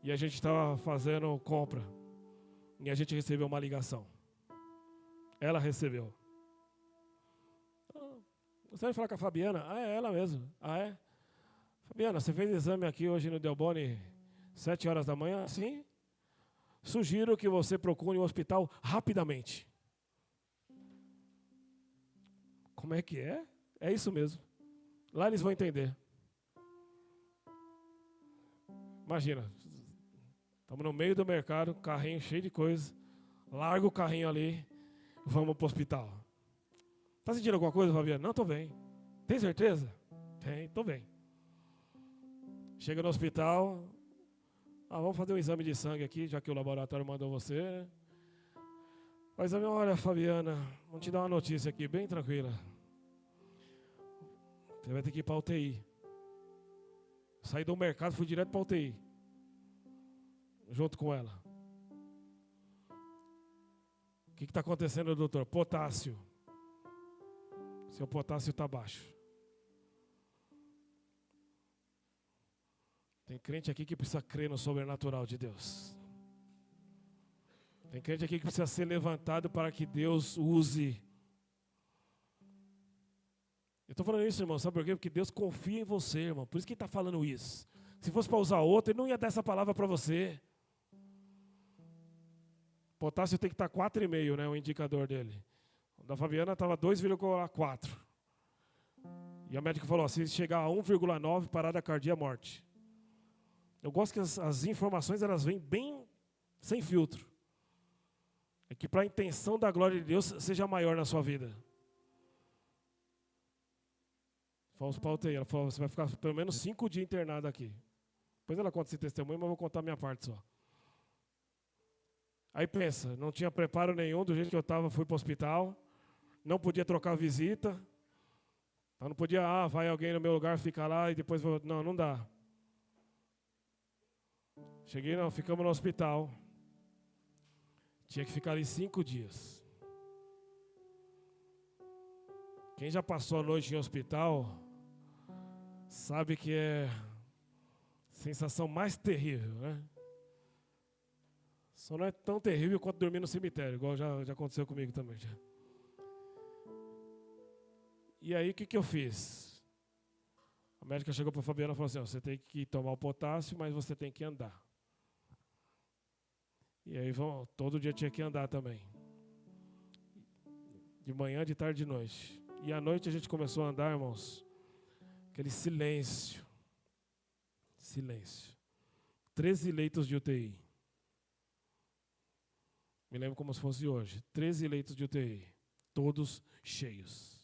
A: E a gente estava fazendo compra. E a gente recebeu uma ligação. Ela recebeu. Você vai falar com a Fabiana? Ah, é ela mesmo. Ah, é? Fabiana, você fez exame aqui hoje no Delboni, 7 horas da manhã? Sim. Sugiro que você procure um hospital rapidamente. Como é que é? É isso mesmo. Lá eles vão entender. Imagina. Estamos no meio do mercado, carrinho cheio de coisa. Larga o carrinho ali, vamos para o hospital. Está sentindo alguma coisa, Fabiana? Não, estou bem. Tem certeza? Tem, estou bem. Chega no hospital. Vamos fazer um exame de sangue aqui, já que o laboratório mandou você. Mas olha, Fabiana, vamos te dar uma notícia aqui, bem tranquila. Você vai ter que ir para a UTI. Saí do mercado, fui direto para a UTI. Junto com ela. O que está acontecendo, doutor? Potássio. Seu potássio está baixo. Tem crente aqui que precisa crer no sobrenatural de Deus. Tem crente aqui que precisa ser levantado para que Deus use. Eu estou falando isso, irmão, sabe por quê? Porque Deus confia em você, irmão. Por isso que ele está falando isso. Se fosse para usar outro, ele não ia dar essa palavra para você. Potássio tem que estar 4,5, né, o indicador dele. O da Fabiana estava 2,4. E a médica falou, se chegar a 1,9, parada cardíaca, morte. Eu gosto que as informações elas vêm bem sem filtro. É que para a intenção da glória de Deus seja maior na sua vida. Fomos para a UTI. Ela falou, você vai ficar pelo menos 5 dias internado aqui. Depois ela conta esse testemunho, mas eu vou contar a minha parte só. Aí pensa, não tinha preparo nenhum, do jeito que eu estava, fui para o hospital. Não podia trocar visita. Não podia, vai alguém no meu lugar, fica lá e depois vou... Não dá. Cheguei, ficamos no hospital. Tinha que ficar ali 5 dias. Quem já passou a noite em hospital, sabe que é a sensação mais terrível, né? Só não é tão terrível quanto dormir no cemitério, igual já aconteceu comigo também. Já. E aí, o que eu fiz? A médica chegou para a Fabiana e falou assim, você tem que tomar o potássio, mas você tem que andar. E aí, todo dia tinha que andar também. De manhã, de tarde, de noite. E à noite a gente começou a andar, irmãos. Aquele silêncio. Silêncio. 13 leitos de UTI. Me lembro como se fosse hoje. 13 leitos de UTI. Todos cheios.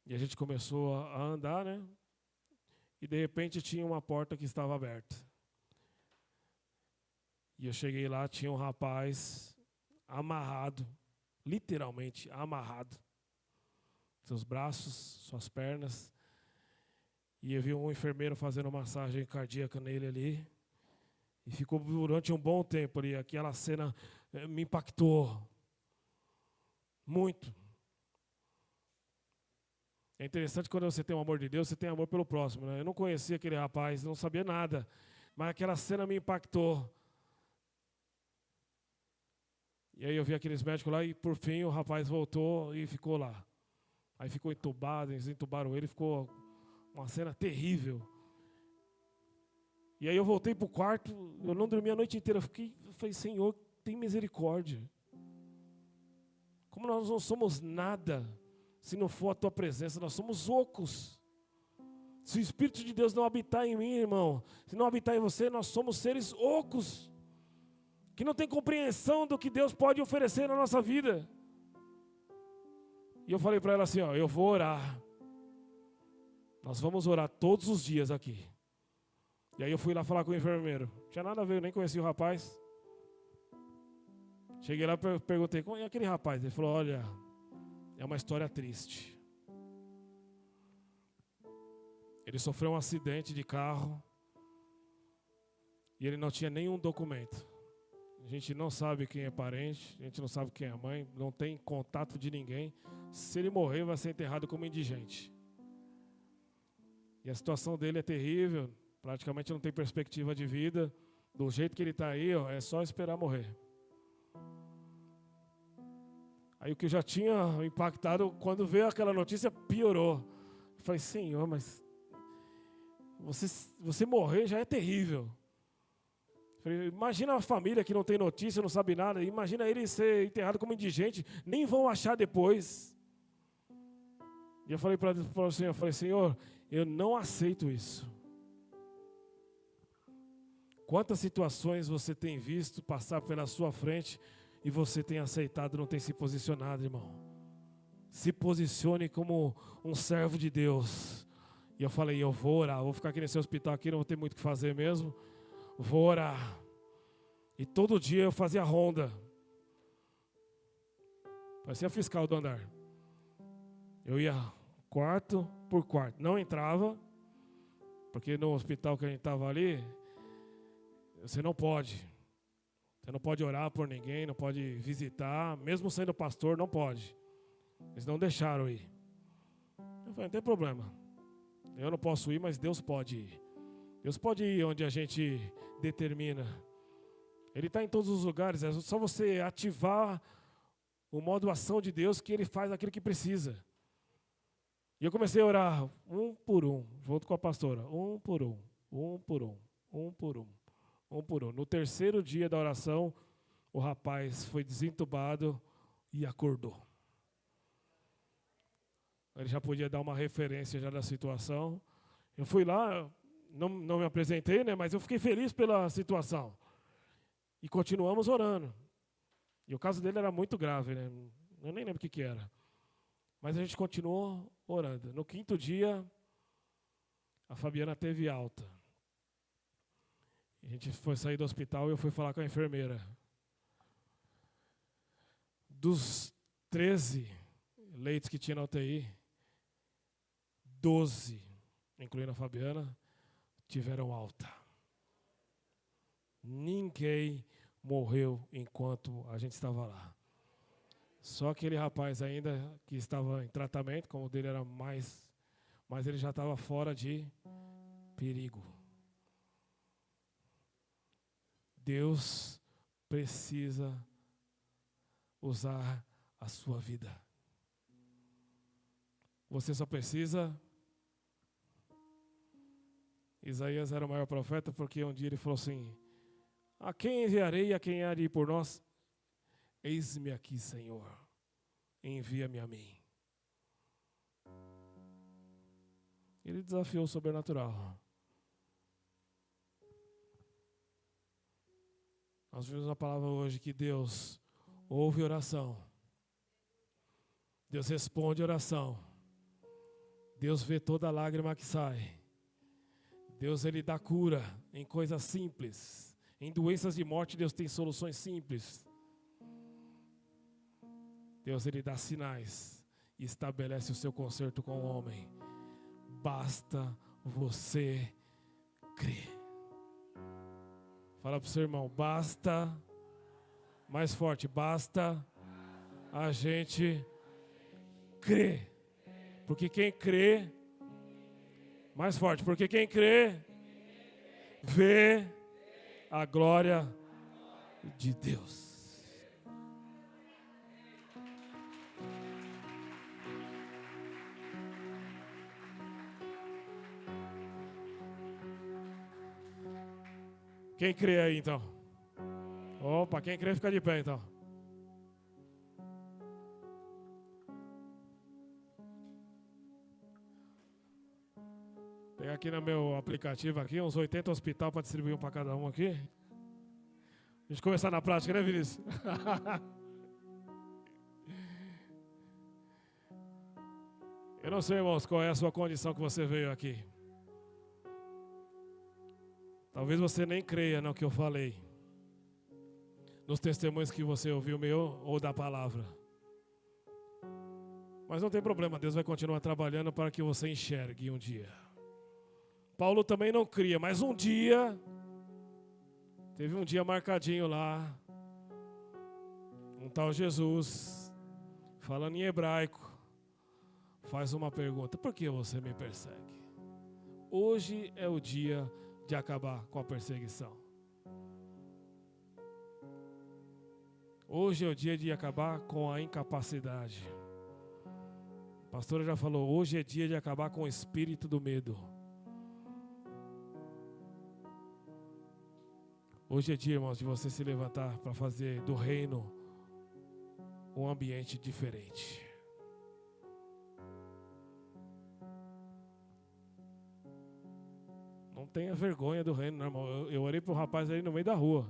A: E a gente começou a andar, né? E de repente tinha uma porta que estava aberta. E eu cheguei lá, tinha um rapaz amarrado, literalmente amarrado. Seus braços, suas pernas. E eu vi um enfermeiro fazendo massagem cardíaca nele ali. E ficou durante um bom tempo ali. Aquela cena me impactou muito. É interessante quando você tem o amor de Deus, você tem amor pelo próximo, né? Eu não conhecia aquele rapaz, não sabia nada. Mas aquela cena me impactou. E aí eu vi aqueles médicos lá e por fim o rapaz voltou e ficou lá. Aí ficou entubado, eles entubaram ele, ficou uma cena terrível. E aí eu voltei para o quarto, eu não dormi a noite inteira, eu falei, Senhor, tem misericórdia. Como nós não somos nada, se não for a Tua presença, nós somos ocos. Se o Espírito de Deus não habitar em mim, irmão, se não habitar em você, nós somos seres ocos, que não tem compreensão do que Deus pode oferecer na nossa vida. E eu falei para ela assim, ó, eu vou orar. Nós vamos orar todos os dias aqui. E aí eu fui lá falar com o enfermeiro. Não tinha nada a ver, eu nem conhecia o rapaz. Cheguei lá e perguntei, como é aquele rapaz? Ele falou, olha, é uma história triste. Ele sofreu um acidente de carro e ele não tinha nenhum documento. A gente não sabe quem é parente, a gente não sabe quem é a mãe, não tem contato de ninguém. Se ele morrer, vai ser enterrado como indigente. E a situação dele é terrível, praticamente não tem perspectiva de vida. Do jeito que ele está aí, ó, é só esperar morrer. Aí o que já tinha impactado, quando veio aquela notícia, piorou. Eu falei, Senhor, mas você morrer já é terrível. Eu falei, imagina uma família que não tem notícia, não sabe nada. Imagina ele ser enterrado como indigente, nem vão achar depois. E eu falei para o Senhor, Senhor, eu não aceito isso. Quantas situações você tem visto passar pela sua frente e você tem aceitado, não tem se posicionado, irmão? Se posicione como um servo de Deus. E eu falei, eu vou orar, vou ficar aqui nesse hospital aqui, não vou ter muito o que fazer mesmo. Vou orar. E todo dia eu fazia ronda. Parecia fiscal do andar. Eu ia quarto por quarto. Não entrava, porque no hospital que a gente estava ali, você não pode. Você não pode orar por ninguém, não pode visitar. Mesmo sendo pastor, não pode. Eles não deixaram ir. Eu falei, não tem problema. Eu não posso ir, mas Deus pode ir. Deus pode ir onde a gente determina. Ele está em todos os lugares. É só você ativar o modo ação de Deus que Ele faz aquilo que precisa. E eu comecei a orar um por um, junto com a pastora. Um por um, um por um, um por um, um por um. No terceiro dia da oração, o rapaz foi desentubado e acordou. Ele já podia dar uma referência já da situação. Eu fui lá, não me apresentei, né, mas eu fiquei feliz pela situação. E continuamos orando. E o caso dele era muito grave, né? Eu nem lembro o que era. Mas a gente continuou orando. No quinto dia, a Fabiana teve alta. A gente foi sair do hospital e eu fui falar com a enfermeira. Dos 13 leitos que tinha na UTI, 12, incluindo a Fabiana, tiveram alta. Ninguém morreu enquanto a gente estava lá. Só aquele rapaz ainda que estava em tratamento, como o dele era mais, mas ele já estava fora de perigo. Deus precisa usar a sua vida. Você só precisa... Isaías era o maior profeta porque um dia ele falou assim, a quem enviarei e a quem há de ir por nós? Eis-me aqui, Senhor, envia-me a mim. Ele desafiou o sobrenatural. Nós vimos na palavra hoje que Deus ouve oração. Deus responde oração. Deus vê toda lágrima que sai. Deus, Ele dá cura em coisas simples. Em doenças de morte, Deus tem soluções simples. Deus, Ele dá sinais e estabelece o seu concerto com o homem. Basta você crer. Fala para o seu irmão, basta, mais forte, basta a gente crer. Porque quem crê, mais forte, porque quem crê, vê a glória de Deus. Quem crê aí então? Opa, quem crê fica de pé então. aqui no meu aplicativo aqui, uns 80 hospitais para distribuir um para cada um aqui. A gente começar na prática, né, Vinícius? Eu não sei, irmãos, qual é a sua condição que você veio aqui. Talvez você nem creia no que eu falei, nos testemunhos que você ouviu meu ou da palavra. Mas não tem problema, Deus vai continuar trabalhando para que você enxergue um dia. Paulo também não cria, mas um dia, teve um dia marcadinho lá, um tal Jesus, falando em hebraico, faz uma pergunta: por que você me persegue? Hoje é o dia de acabar com a perseguição. Hoje é o dia de acabar com a incapacidade. A pastora já falou, hoje é dia de acabar com o espírito do medo. Hoje é dia, irmãos, de você se levantar para fazer do reino um ambiente diferente. Não tenha vergonha do reino, não, irmão. Eu orei para o rapaz aí no meio da rua.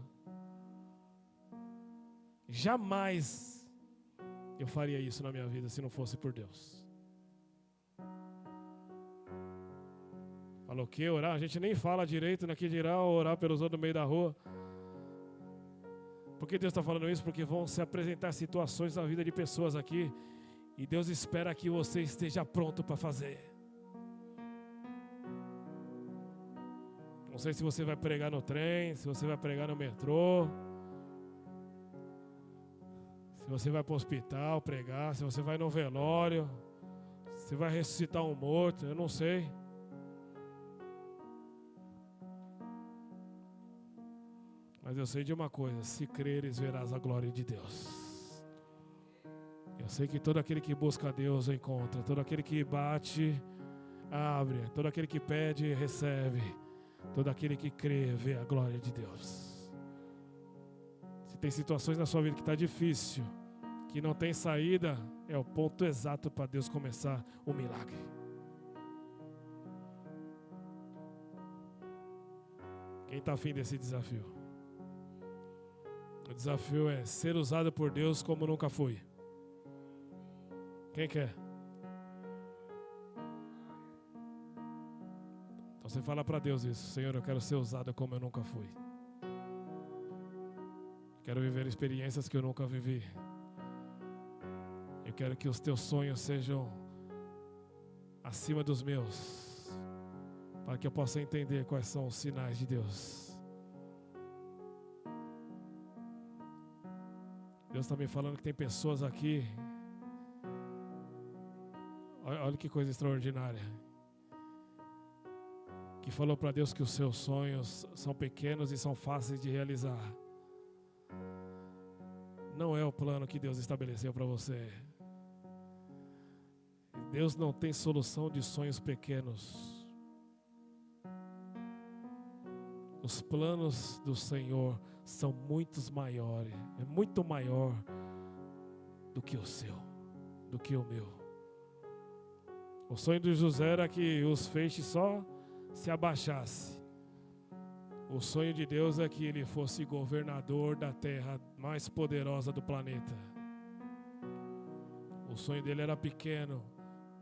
A: Jamais eu faria isso na minha vida se não fosse por Deus. Falou que orar? A gente nem fala direito, né? Que dirá orar pelos outros no meio da rua. Por que Deus está falando isso? Porque vão se apresentar situações na vida de pessoas aqui e Deus espera que você esteja pronto para fazer. Não sei se você vai pregar no trem, se você vai pregar no metrô, se você vai para o hospital pregar, se você vai no velório, se vai ressuscitar um morto, eu não sei. Mas eu sei de uma coisa: se creres, verás a glória de Deus. Eu sei que todo aquele que busca a Deus encontra, todo aquele que bate, abre, todo aquele que pede, recebe, todo aquele que crê, vê a glória de Deus. Se tem situações na sua vida que está difícil, que não tem saída, é o ponto exato para Deus começar o milagre. Quem está afim desse desafio? O desafio é ser usado por Deus como nunca foi. Quem quer? Então você fala para Deus isso: Senhor, eu quero ser usado como eu nunca fui. Quero viver experiências que eu nunca vivi. Eu quero que os teus sonhos sejam acima dos meus, para que eu possa entender quais são os sinais de Deus. Deus está me falando que tem pessoas aqui, olha que coisa extraordinária, que falou para Deus que os seus sonhos são pequenos e são fáceis de realizar. Não é o plano que Deus estabeleceu para você. Deus não tem solução de sonhos pequenos. Os planos do Senhor são muito maiores, é muito maior do que o seu, do que o meu. O sonho de José era que os feixes só se abaixassem. O sonho de Deus é que ele fosse governador da terra mais poderosa do planeta. O sonho dele era pequeno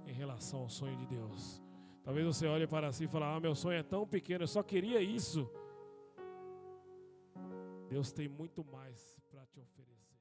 A: em relação ao sonho de Deus. Talvez você olhe para si e fale: meu sonho é tão pequeno, eu só queria isso. Deus tem muito mais para te oferecer.